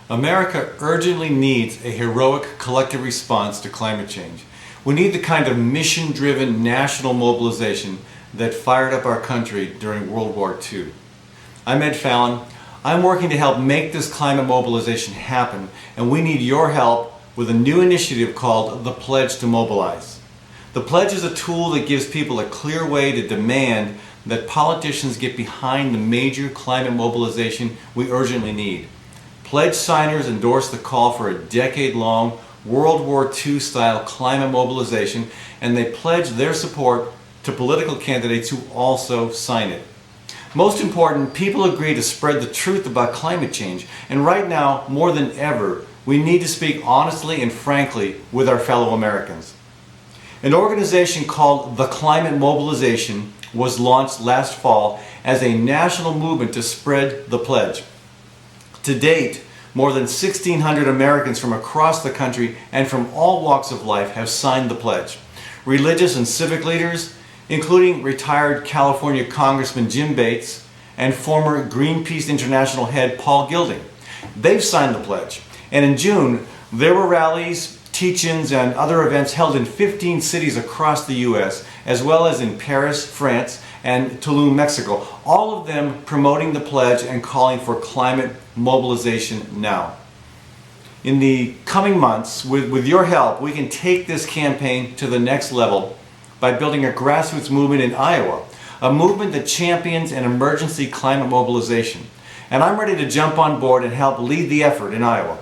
America urgently needs a heroic collective response to climate change. We need the kind of mission-driven national mobilization that fired up our country during World War II. I'm Ed Fallon. I'm working to help make this climate mobilization happen, and we need your help with a new initiative called the Pledge to Mobilize. The Pledge is a tool that gives people a clear way to demand that politicians get behind the major climate mobilization we urgently need. Pledge signers endorse the call for a decade-long World War II-style climate mobilization, and they pledge their support to political candidates who also sign it. Most important, people agree to spread the truth about climate change, and right now, more than ever, we need to speak honestly and frankly with our fellow Americans. An organization called the Climate Mobilization was launched last fall as a national movement to spread the pledge. To date, more than 1,600 Americans from across the country and from all walks of life have signed the pledge. Religious and civic leaders, including retired California Congressman Jim Bates and former Greenpeace International head Paul Gilding. They've signed the pledge. And in June, there were rallies, teach-ins, and other events held in 15 cities across the U.S., as well as in Paris, France, and Tulum, Mexico, all of them promoting the pledge and calling for climate mobilization now. In the coming months, with your help, we can take this campaign to the next level by building a grassroots movement in Iowa, a movement that champions an emergency climate mobilization. And I'm ready to jump on board and help lead the effort in Iowa.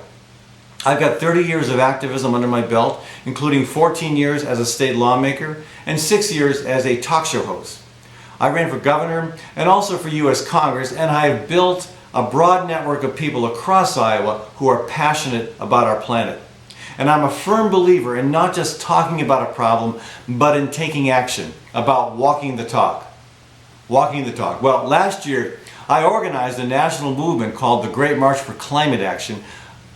I've got 30 years of activism under my belt, including 14 years as a state lawmaker and 6 years as a talk show host. I ran for governor and also for U.S. Congress, and I have built a broad network of people across Iowa who are passionate about our planet. And I'm a firm believer in not just talking about a problem, but in taking action, about walking the talk. Walking the talk. Well, last year, I organized a national movement called the Great March for Climate Action.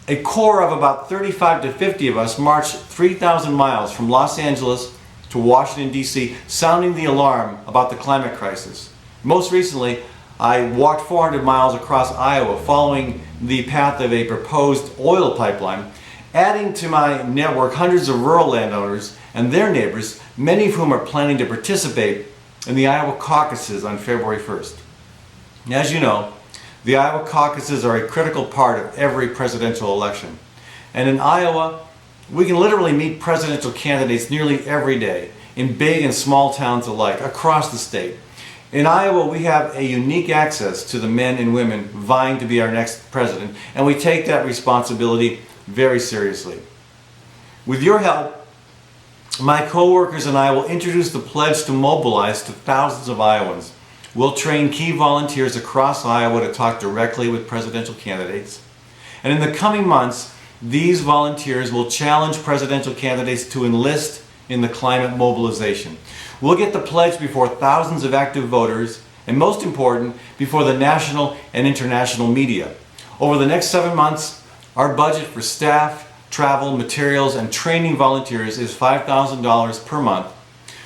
A core of about 35 to 50 of us marched 3,000 miles from Los Angeles to Washington, D.C., sounding the alarm about the climate crisis. Most recently, I walked 400 miles across Iowa following the path of a proposed oil pipeline, adding to my network hundreds of rural landowners and their neighbors, many of whom are planning to participate in the Iowa caucuses on February 1st. As you know, the Iowa caucuses are a critical part of every presidential election. And in Iowa, we can literally meet presidential candidates nearly every day in big and small towns alike across the state. In Iowa, we have a unique access to the men and women vying to be our next president, and we take that responsibility very seriously. With your help, my co-workers and I will introduce the Pledge to Mobilize to thousands of Iowans. We'll train key volunteers across Iowa to talk directly with presidential candidates. And in the coming months, these volunteers will challenge presidential candidates to enlist in the climate mobilization. We'll get the pledge before thousands of active voters, and most important, before the national and international media. Over the next 7 months, our budget for staff, travel, materials, and training volunteers is $5,000 per month.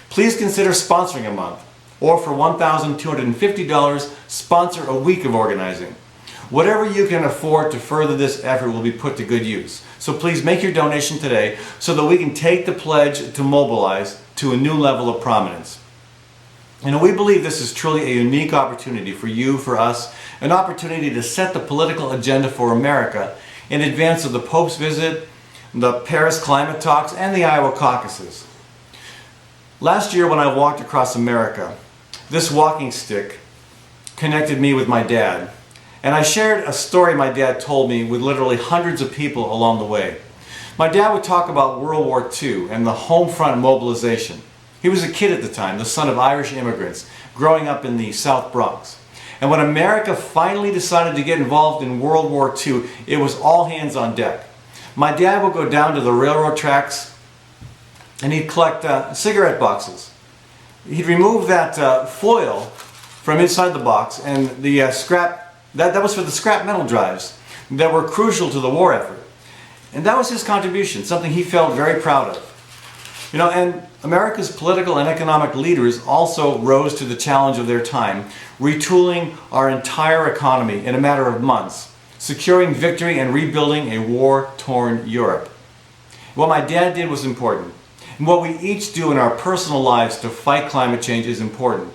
Please consider sponsoring a month, or for $1,250, sponsor a week of organizing. Whatever you can afford to further this effort will be put to good use. So please make your donation today so that we can take the pledge to mobilize to a new level of prominence. And we believe this is truly a unique opportunity for you, for us, an opportunity to set the political agenda for America in advance of the Pope's visit, the Paris climate talks, and the Iowa caucuses. Last year when I walked across America, this walking stick connected me with my dad. And I shared a story my dad told me with literally hundreds of people along the way. My dad would talk about World War II and the home front mobilization. He was a kid at the time, the son of Irish immigrants, growing up in the South Bronx. And when America finally decided to get involved in World War II, it was all hands on deck. My dad would go down to the railroad tracks and he'd collect cigarette boxes. He'd remove that foil from inside the box, and the scrap that was for the scrap metal drives that were crucial to the war effort. And that was his contribution, something he felt very proud of. You know, and America's political and economic leaders also rose to the challenge of their time, retooling our entire economy in a matter of months securing victory and rebuilding a war-torn Europe. What my dad did was important, and what we each do in our personal lives to fight climate change is important.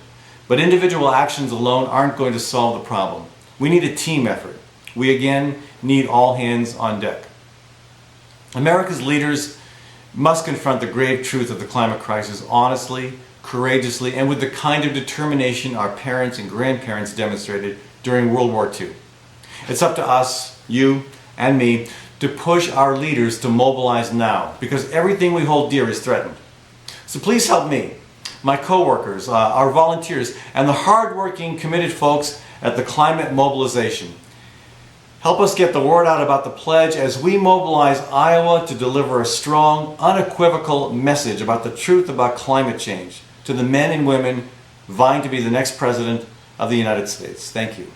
But individual actions alone aren't going to solve the problem. We need a team effort. We again need all hands on deck. America's leaders must confront the grave truth of the climate crisis honestly, courageously, and with the kind of determination our parents and grandparents demonstrated during World War II. It's up to us, you and me, to push our leaders to mobilize now, because everything we hold dear is threatened. So please help me, my co-workers, our volunteers, and the hard-working, committed folks at the Climate Mobilization. Help us get the word out about the pledge as we mobilize Iowa to deliver a strong, unequivocal message about the truth about climate change to the men and women vying to be the next president of the United States. Thank you.